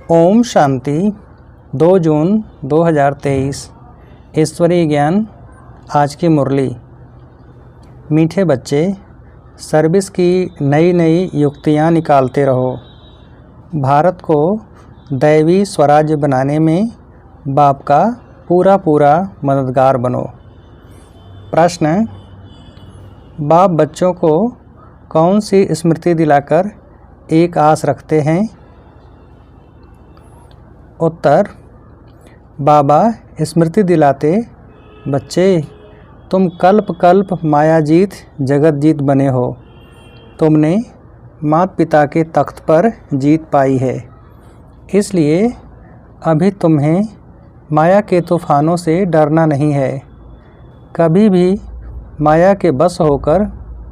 ओम शांति। 2 जून 2023 ईश्वरीय ज्ञान। आज की मुरली। मीठे बच्चे, सर्विस की नई नई युक्तियाँ निकालते रहो। भारत को दैवी स्वराज्य बनाने में बाप का पूरा मददगार बनो। प्रश्न: बाप बच्चों को कौन सी स्मृति दिलाकर एक आस रखते हैं? उत्तर: बाबा स्मृति दिलाते, बच्चे तुम कल्प कल्प मायाजीत जगतजीत बने हो। तुमने माता पिता के तख्त पर जीत पाई है, इसलिए अभी तुम्हें माया के तूफानों से डरना नहीं है। कभी भी माया के बस होकर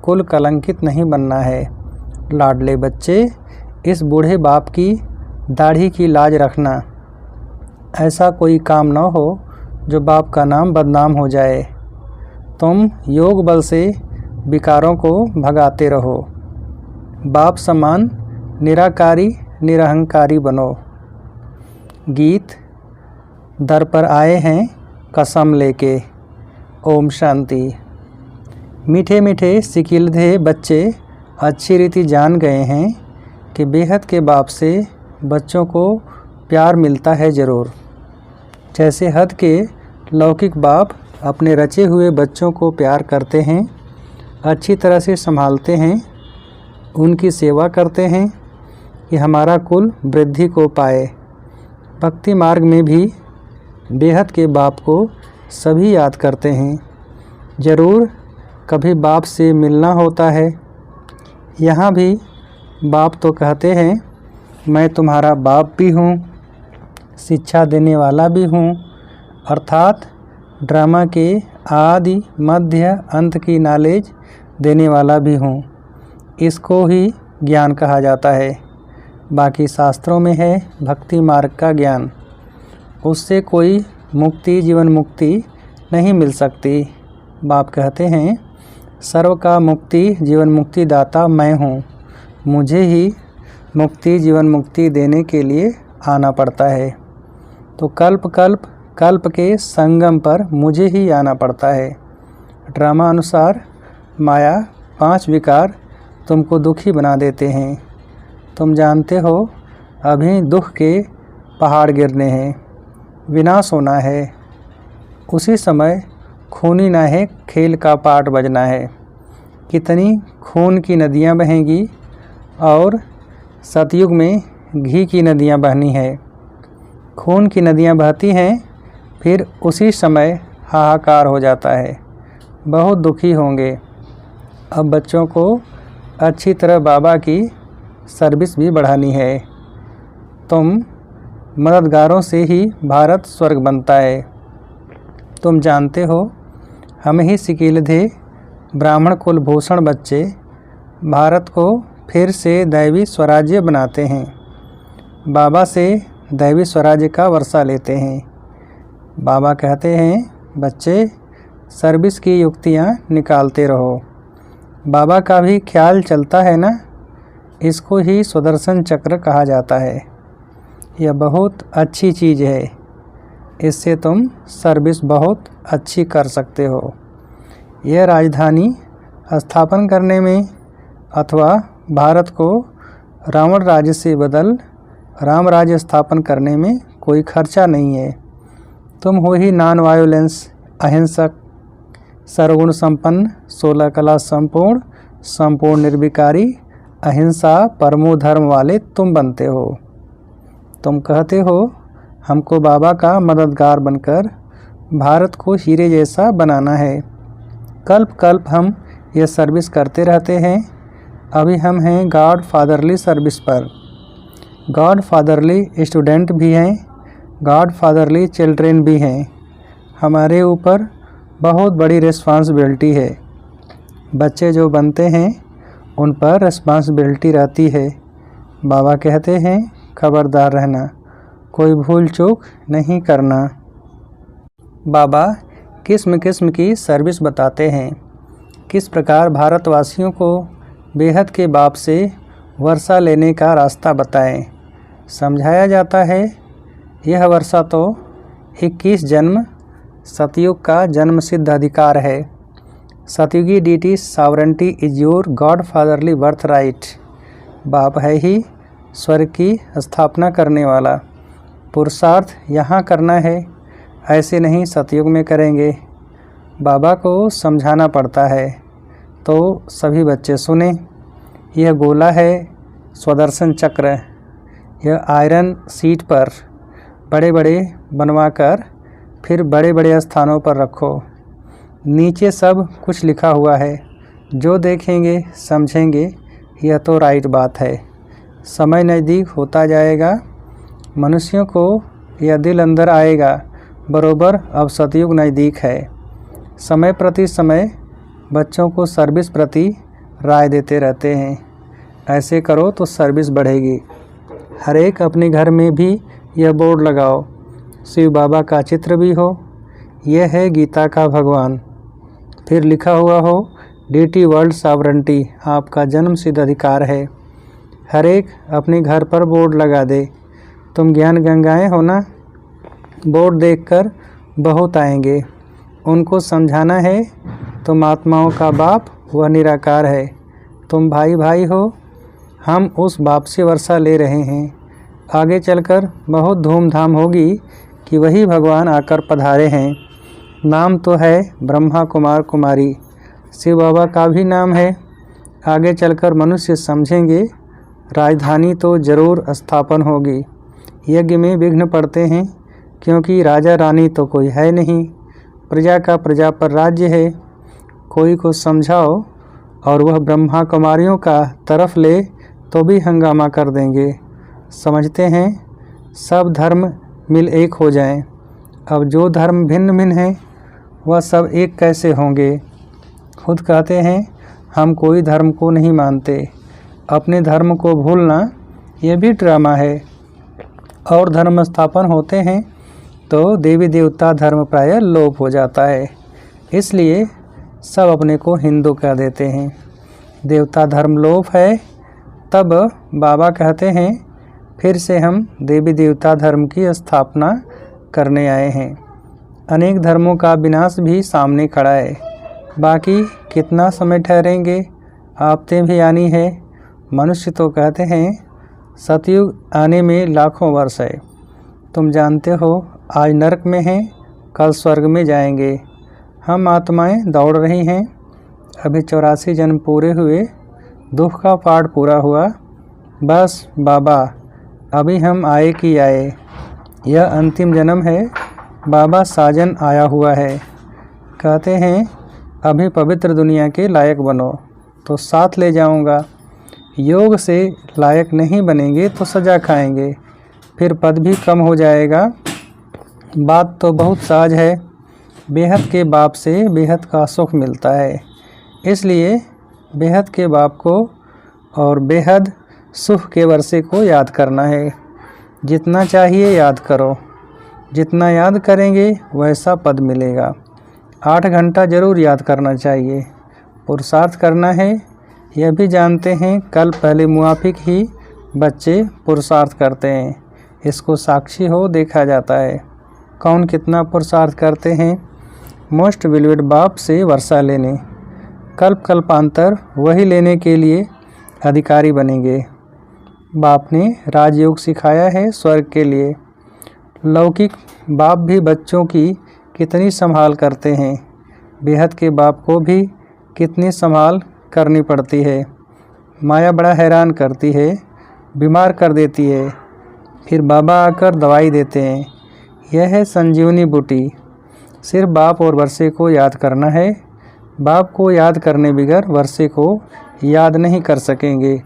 कुल कलंकित नहीं बनना है। लाडले बच्चे, इस बूढ़े बाप की दाढ़ी की लाज रखना। ऐसा कोई काम न हो जो बाप का नाम बदनाम हो जाए। तुम योग बल से विकारों को भगाते रहो। बाप समान निराकारी निरहंकारी बनो। गीत: दर पर आए हैं कसम लेके। ओम शांति। मीठे मीठे सिकिलधे बच्चे अच्छी रीति जान गए हैं कि बेहद के बाप से बच्चों को प्यार मिलता है ज़रूर। जैसे हद के लौकिक बाप अपने रचे हुए बच्चों को प्यार करते हैं, अच्छी तरह से संभालते हैं, उनकी सेवा करते हैं कि हमारा कुल वृद्धि को पाए। भक्ति मार्ग में भी बेहद के बाप को सभी याद करते हैं। ज़रूर कभी बाप से मिलना होता है। यहाँ भी बाप तो कहते हैं, मैं तुम्हारा बाप भी हूँ, शिक्षा देने वाला भी हूँ, अर्थात ड्रामा के आदि मध्य अंत की नॉलेज देने वाला भी हूँ। इसको ही ज्ञान कहा जाता है। बाकी शास्त्रों में है भक्ति मार्ग का ज्ञान। उससे कोई मुक्ति, जीवन मुक्ति नहीं मिल सकती। बाप कहते हैं, सर्व का मुक्ति जीवन मुक्ति दाता मैं हूँ। मुझे ही मुक्ति जीवन मुक्ति देने के लिए आना पड़ता है। तो कल्प कल्प कल्प के संगम पर मुझे ही आना पड़ता है। ड्रामा अनुसार माया 5 विकार तुमको दुखी बना देते हैं। तुम जानते हो अभी दुख के पहाड़ गिरने हैं, विनाश होना है। उसी समय खूनी नाहे खेल का पाठ बजना है। कितनी खून की नदियाँ बहेंगी और सतयुग में घी की नदियाँ बहनी है। खून की नदियाँ बहती हैं, फिर उसी समय हाहाकार हो जाता है, बहुत दुखी होंगे। अब बच्चों को अच्छी तरह बाबा की सर्विस भी बढ़ानी है। तुम मददगारों से ही भारत स्वर्ग बनता है। तुम जानते हो हम ही सिकिलधे ब्राह्मण कुलभूषण बच्चे भारत को फिर से दैवी स्वराज्य बनाते हैं। बाबा से दैवी स्वराज्य का वर्षा लेते हैं। बाबा कहते हैं, बच्चे सर्विस की युक्तियाँ निकालते रहो। बाबा का भी ख्याल चलता है ना, इसको ही सुदर्शन चक्र कहा जाता है। यह बहुत अच्छी चीज़ है। इससे तुम सर्विस बहुत अच्छी कर सकते हो। यह राजधानी स्थापन करने में अथवा भारत को रावण राज्य से बदल राम राज्य स्थापन करने में कोई खर्चा नहीं है। तुम हो ही नॉन वायोलेंस, अहिंसक, सर्वगुण संपन्न, 16 कला संपूर्ण, संपूर्ण निर्विकारी, अहिंसा परमो धर्म वाले तुम बनते हो। तुम कहते हो हमको बाबा का मददगार बनकर भारत को हीरे जैसा बनाना है। कल्प कल्प हम ये सर्विस करते रहते हैं। अभी हम हैं गॉड फादरली सर्विस पर। गॉड फादरली स्टूडेंट भी हैं, गॉड फादरली चिल्ड्रेन भी हैं। हमारे ऊपर बहुत बड़ी रिस्पॉन्सिबिलिटी है। बच्चे जो बनते हैं उन पर रिस्पॉन्सिबिलिटी रहती है। बाबा कहते हैं, खबरदार रहना, कोई भूल चूक नहीं करना। बाबा किस्म किस्म की सर्विस बताते हैं, किस प्रकार भारतवासियों को बेहद के बाप से वर्षा लेने का रास्ता बताएं। समझाया जाता है यह वर्षा तो 21 जन्म सतयुग का जन्म सिद्ध अधिकार है। सतयुगी deity sovereignty is your God fatherly birth right. बाप है ही स्वर्ग की स्थापना करने वाला। पुरुषार्थ यहाँ करना है, ऐसे नहीं सतयुग में करेंगे। बाबा को समझाना पड़ता है तो सभी बच्चे सुने। यह गोला है स्वदर्शन चक्र। यह आयरन सीट पर बड़े बड़े बनवाकर फिर बड़े बड़े स्थानों पर रखो। नीचे सब कुछ लिखा हुआ है, जो देखेंगे समझेंगे यह तो राइट बात है। समय नज़दीक होता जाएगा, मनुष्यों को यह दिल अंदर आएगा बरोबर अब सतयुग नज़दीक है। समय प्रति समय बच्चों को सर्विस प्रति राय देते रहते हैं, ऐसे करो तो सर्विस बढ़ेगी। हर एक अपने घर में भी यह बोर्ड लगाओ, शिव बाबा का चित्र भी हो, यह है गीता का भगवान, फिर लिखा हुआ हो डीटी वर्ल्ड सॉवरेंटी आपका जन्म सिद्ध अधिकार है। हर एक अपने घर पर बोर्ड लगा दे। तुम ज्ञान गंगाएं हो ना, बोर्ड देखकर बहुत आएंगे। उनको समझाना है तुम आत्माओं का बाप वह निराकार है, तुम भाई भाई हो, हम उस बाप से वर्षा ले रहे हैं। आगे चलकर बहुत धूमधाम होगी कि वही भगवान आकर पधारे हैं। नाम तो है ब्रह्मा कुमार कुमारी, शिव बाबा का भी नाम है। आगे चलकर मनुष्य समझेंगे राजधानी तो जरूर स्थापन होगी। यज्ञ में विघ्न पड़ते हैं क्योंकि राजा रानी तो कोई है नहीं, प्रजा का प्रजा पर राज्य है। कोई को समझाओ और वह ब्रह्मा कुमारियों का तरफ ले तो भी हंगामा कर देंगे। समझते हैं सब धर्म मिल एक हो जाएं। अब जो धर्म भिन्न भिन्न हैं वह सब एक कैसे होंगे। खुद कहते हैं हम कोई धर्म को नहीं मानते। अपने धर्म को भूलना यह भी ड्रामा है। और धर्म स्थापन होते हैं तो देवी देवता धर्म प्रायः लोप हो जाता है, इसलिए सब अपने को हिंदू कह देते हैं। देवता धर्म लोप है, तब बाबा कहते हैं फिर से हम देवी देवता धर्म की स्थापना करने आए हैं। अनेक धर्मों का विनाश भी सामने खड़ा है, बाकी कितना समय ठहरेंगे, आफतें भी आनी है। मनुष्य तो कहते हैं सतयुग आने में लाखों वर्ष है। तुम जानते हो आज नरक में हैं, कल स्वर्ग में जाएंगे। हम आत्माएं दौड़ रही हैं। अभी 84 जन्म पूरे हुए, दुख का पाठ पूरा हुआ। बस बाबा अभी हम आए कि आए, यह अंतिम जन्म है। बाबा साजन आया हुआ है। कहते हैं अभी पवित्र दुनिया के लायक बनो तो साथ ले जाऊंगा। योग से लायक नहीं बनेंगे तो सज़ा खाएंगे, फिर पद भी कम हो जाएगा। बात तो बहुत सहज है, बेहद के बाप से बेहद का सुख मिलता है, इसलिए बेहद के बाप को और बेहद सुख के वर्षे को याद करना है। जितना चाहिए याद करो, जितना याद करेंगे वैसा पद मिलेगा। 8 घंटा जरूर याद करना चाहिए, पुरुषार्थ करना है। यह भी जानते हैं कल पहले मुआफिक ही बच्चे पुरुषार्थ करते हैं, इसको साक्षी हो देखा जाता है कौन कितना पुरुषार्थ करते हैं। मोस्ट विलवेड बाप से वर्षा लेने, कल्प कल्पांतर वही लेने के लिए अधिकारी बनेंगे। बाप ने राजयोग सिखाया है स्वर्ग के लिए। लौकिक बाप भी बच्चों की कितनी संभाल करते हैं, बेहद के बाप को भी कितनी संभाल करनी पड़ती है। माया बड़ा हैरान करती है, बीमार कर देती है, फिर बाबा आकर दवाई देते हैं। यह है संजीवनी बूटी। सिर्फ बाप और वर्षे को याद करना है। बाप को याद करने बगैर वर्षे को याद नहीं कर सकेंगे।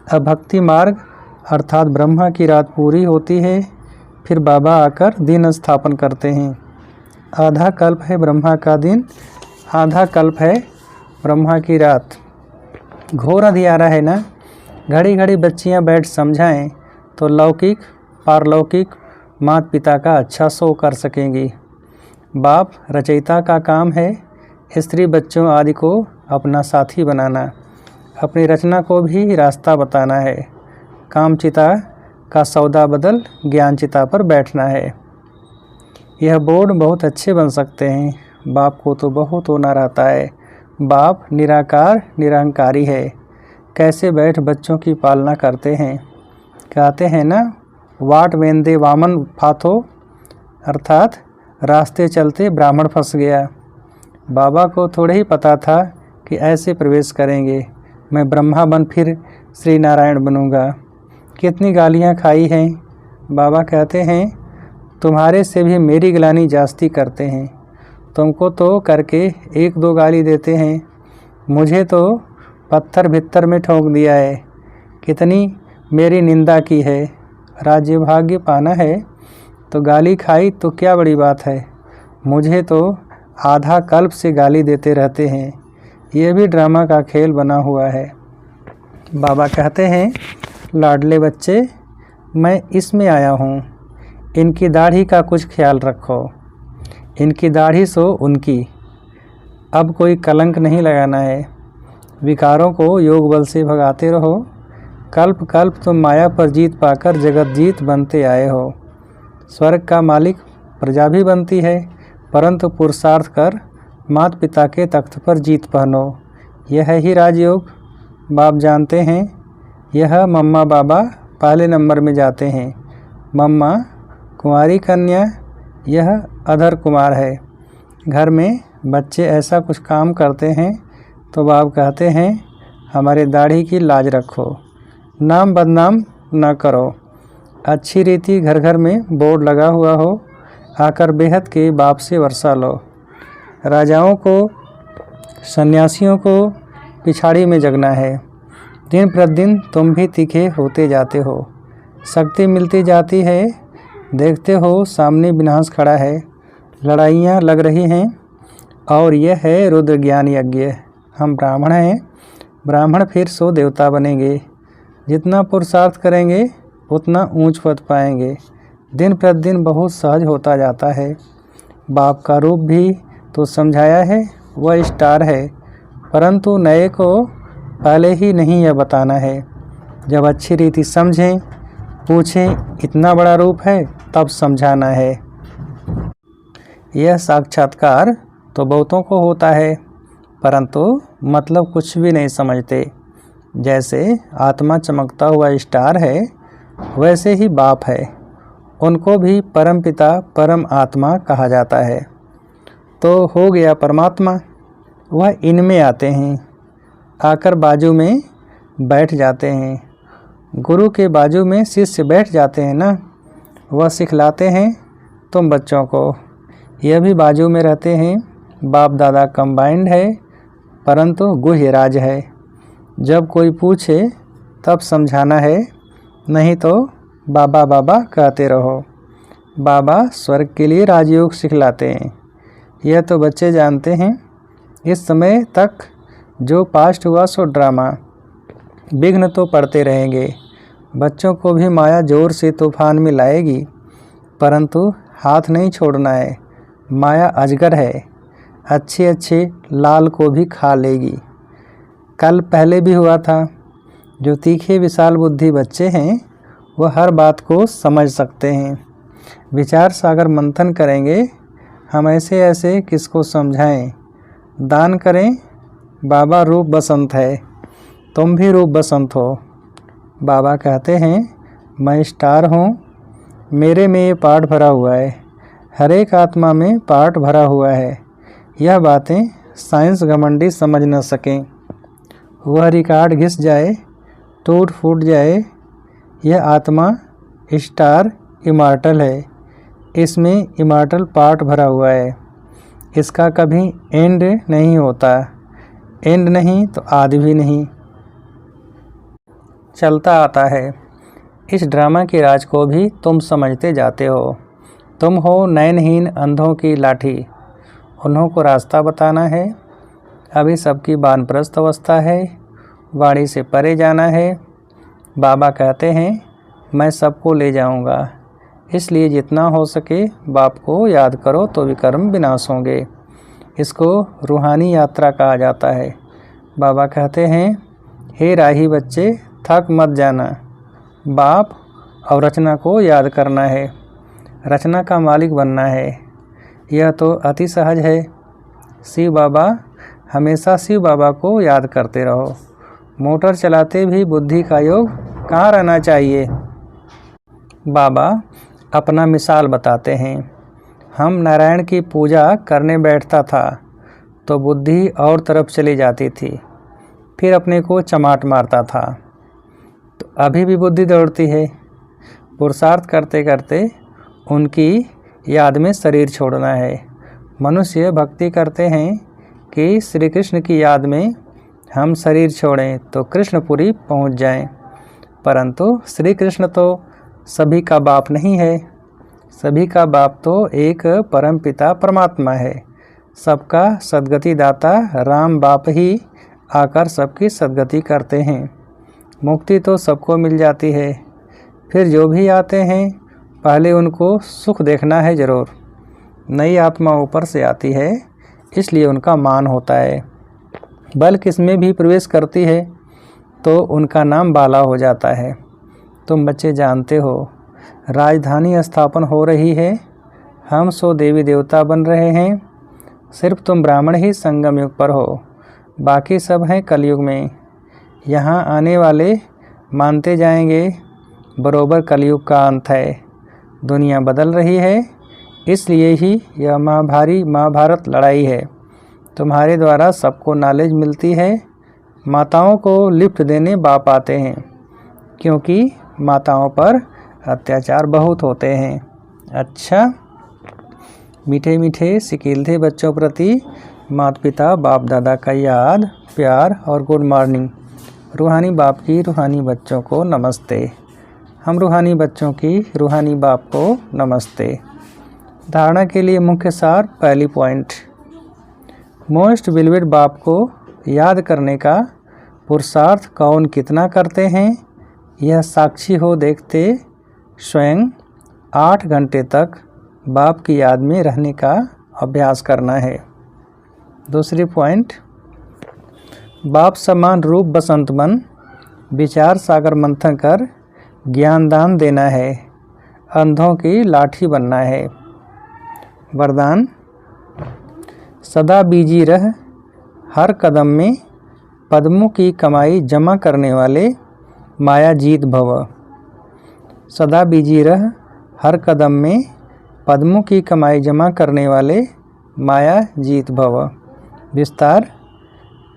अब भक्ति मार्ग अर्थात ब्रह्मा की रात पूरी होती है, फिर बाबा आकर दिन स्थापन करते हैं। आधा कल्प है ब्रह्मा का दिन, आधा कल्प है ब्रह्मा की रात। घोर अंधियारा है ना। घड़ी घड़ी बच्चियां बैठ समझाएं तो लौकिक पारलौकिक माता पिता का अच्छा सो कर सकेंगी। बाप रचयिता का काम है स्त्री बच्चों आदि को अपना साथी बनाना, अपनी रचना को भी रास्ता बताना है। कामचिता का सौदा बदल ज्ञानचिता पर बैठना है। यह बोर्ड बहुत अच्छे बन सकते हैं। बाप को तो बहुत होना रहता है। बाप निराकार निरंकारी है। कैसे बैठ बच्चों की पालना करते हैं। कहते हैं ना, वाट वेंदे वामन फाथो, अर्थात रास्ते चलते ब्राह्मण फंस गया। बाबा को थोड़े ही पता था कि ऐसे प्रवेश करेंगे। मैं ब्रह्मा बन फिर श्री नारायण बनूंगा। कितनी गालियां खाई हैं। बाबा कहते हैं, तुम्हारे से भी मेरी गिलानी जास्ती करते हैं। तुमको तो करके 1-2 गाली देते हैं, मुझे तो पत्थर भित्तर में ठोक दिया है। कितनी मेरी निंदा की है। राज्य भाग्य पाना है तो गाली खाई तो क्या बड़ी बात है। मुझे तो आधा कल्प से गाली देते रहते हैं। ये भी ड्रामा का खेल बना हुआ है। बाबा कहते हैं, लाडले बच्चे, मैं इसमें आया हूँ। इनकी दाढ़ी का कुछ ख्याल रखो। इनकी दाढ़ी सो उनकी। अब कोई कलंक नहीं लगाना है। विकारों को योग बल से भगाते रहो। कल्प कल्प तुम माया पर जीत पाकर जगत जीत बनते आए हो। स्वर्ग का मालिक प्रजा भी बनती है, परंतु पुरुषार्थ कर माता पिता के तख्त पर जीत पहनो। यह ही राजयोग। बाप जानते हैं, यह मम्मा बाबा पहले नंबर में जाते हैं। मम्मा कुंवारी कन्या, यह अधर कुमार है। घर में बच्चे ऐसा कुछ काम करते हैं तो बाप कहते हैं, हमारे दाढ़ी की लाज रखो, नाम बदनाम न करो। अच्छी रीति घर घर में बोर्ड लगा हुआ हो, आकर बेहद के बाप से वर्षा लो। राजाओं को सन्यासियों को पिछाड़ी में जगना है। दिन प्रतिदिन तुम भी तीखे होते जाते हो। शक्ति मिलती जाती है। देखते हो सामने विनाश खड़ा है। लड़ाइयाँ लग रही हैं और यह है रुद्र ज्ञान यज्ञ। हम ब्राह्मण हैं। ब्राह्मण फिर सो देवता बनेंगे। जितना पुरुषार्थ करेंगे उतना ऊंच पद पाएंगे। दिन प्रतिदिन बहुत सहज होता जाता है। बाप का रूप भी तो समझाया है, वह स्टार है, परंतु नए को पहले ही नहीं यह बताना है। जब अच्छी रीति समझें, पूछें इतना बड़ा रूप है, तब समझाना है। यह साक्षात्कार तो बहुतों को होता है, परंतु मतलब कुछ भी नहीं समझते। जैसे आत्मा चमकता हुआ स्टार है, वैसे ही बाप है। उनको भी परम पिता परम आत्मा कहा जाता है। तो हो गया परमात्मा, वह इनमें आते हैं, आकर बाजू में बैठ जाते हैं। गुरु के बाजू में शिष्य बैठ जाते हैं ना, वह सिखलाते हैं तुम बच्चों को। यह भी बाजू में रहते हैं। बाप दादा कंबाइंड है, परंतु गुह्य राज है। जब कोई पूछे तब समझाना है, नहीं तो बाबा बाबा कहते रहो। बाबा स्वर्ग के लिए राजयोग सिखलाते हैं। यह तो बच्चे जानते हैं। इस समय तक जो पास्ट हुआ सो ड्रामा। विघ्न तो पड़ते रहेंगे। बच्चों को भी माया जोर से तूफान में लाएगी, परंतु हाथ नहीं छोड़ना है। माया अजगर है, अच्छे अच्छे लाल को भी खा लेगी। कल पहले भी हुआ था। जो तीखे विशाल बुद्धि बच्चे हैं, वह हर बात को समझ सकते हैं। विचार सागर मंथन करेंगे। हम ऐसे ऐसे किसको समझाएं। दान करें। बाबा रूप बसंत है, तुम भी रूप बसंत हो। बाबा कहते हैं, मैं स्टार हूँ, मेरे में ये पार्ट भरा हुआ है। हर एक आत्मा में पार्ट भरा हुआ है। यह बातें साइंस घमंडी समझ न सकें। वह रिकॉर्ड घिस जाए, टूट फूट जाए। यह आत्मा स्टार इमॉर्टल है। इसमें इमॉर्टल पार्ट भरा हुआ है। इसका कभी एंड नहीं होता। एंड नहीं तो आदि भी नहीं, चलता आता है। इस ड्रामा के राज को भी तुम समझते जाते हो। तुम हो नयनहीन अंधों की लाठी। उन्हों को रास्ता बताना है। अभी सबकी वानप्रस्थ अवस्था है, वाणी से परे जाना है। बाबा कहते हैं, मैं सबको ले जाऊंगा। इसलिए जितना हो सके बाप को याद करो तो विकर्म विनाश होंगे। इसको रूहानी यात्रा कहा जाता है। बाबा कहते हैं, हे राही बच्चे, थक मत जाना। बाप और रचना को याद करना है, रचना का मालिक बनना है। यह तो अति सहज है। शिव बाबा, हमेशा शिव बाबा को याद करते रहो। मोटर चलाते भी बुद्धि का योग कहाँ रहना चाहिए। बाबा अपना मिसाल बताते हैं। हम नारायण की पूजा करने बैठता था तो बुद्धि और तरफ चली जाती थी, फिर अपने को चमाट मारता था। तो अभी भी बुद्धि दौड़ती है। पुरुषार्थ करते करते उनकी याद में शरीर छोड़ना है। मनुष्य भक्ति करते हैं कि श्री कृष्ण की याद में हम शरीर छोड़ें तो कृष्णपुरी पहुंच जाएं, परंतु श्री कृष्ण तो सभी का बाप नहीं है। सभी का बाप तो एक परमपिता परमात्मा है। सबका सद्गति दाता राम बाप ही आकर सबकी सद्गति करते हैं। मुक्ति तो सबको मिल जाती है। फिर जो भी आते हैं पहले उनको सुख देखना है ज़रूर। नई आत्मा ऊपर से आती है इसलिए उनका मान होता है। बल किसमें भी प्रवेश करती है तो उनका नाम बाला हो जाता है। तुम बच्चे जानते हो राजधानी स्थापन हो रही है। हम 100 देवी देवता बन रहे हैं। सिर्फ तुम ब्राह्मण ही संगम युग पर हो, बाकी सब हैं कलयुग में। यहाँ आने वाले मानते जाएंगे बरोबर कलयुग का अंत है। दुनिया बदल रही है, इसलिए ही यह महाभारत लड़ाई है। तुम्हारे द्वारा सबको नॉलेज मिलती है। माताओं को लिफ्ट देने बाप आते हैं, क्योंकि माताओं पर अत्याचार बहुत होते हैं। अच्छा, मीठे मीठे सिकीलते बच्चों प्रति माता पिता बाप दादा का याद, प्यार और गुड मॉर्निंग। रूहानी बाप की रूहानी बच्चों को नमस्ते। हम रूहानी बच्चों की रूहानी बाप को नमस्ते। धारणा के लिए मुख्य सार। पहली पॉइंट, मोस्ट बिलीवेड बाप को याद करने का पुरुषार्थ कौन कितना करते हैं, यह साक्षी हो देखते स्वयं 8 घंटे तक बाप की याद में रहने का अभ्यास करना है। दूसरी पॉइंट, बाप समान रूप बसंत बन विचार सागर मंथन कर ज्ञान दान देना है। अंधों की लाठी बनना है। वरदान, सदा बीजी रह हर कदम में पद्मों की कमाई जमा करने वाले माया जीत भव। सदा बीजी रह हर कदम में पद्मों की कमाई जमा करने वाले माया जीत भव। विस्तार,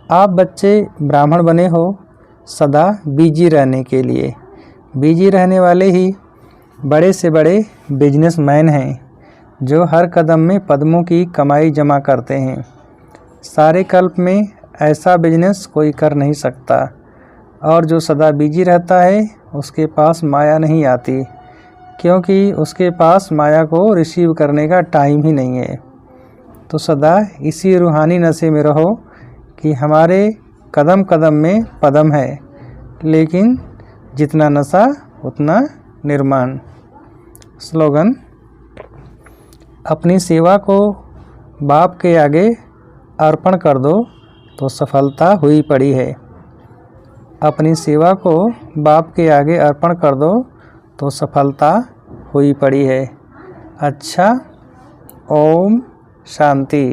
आप बच्चे ब्राह्मण बने हो सदा बिजी रहने के लिए। बिजी रहने वाले ही बड़े से बड़े बिजनेसमैन हैं जो हर कदम में पद्मों की कमाई जमा करते हैं। सारे कल्प में ऐसा बिजनेस कोई कर नहीं सकता, और जो सदा बिजी रहता है उसके पास माया नहीं आती, क्योंकि उसके पास माया को रिसीव करने का टाइम ही नहीं है। तो सदा इसी रूहानी नशे में रहो कि हमारे कदम कदम में पद्म है, लेकिन जितना नशा उतना निर्माण। स्लोगन, अपनी सेवा को बाप के आगे अर्पण कर दो तो सफलता हुई पड़ी है। अपनी सेवा को बाप के आगे अर्पण कर दो तो सफलता हुई पड़ी है। अच्छा, ओम शांति।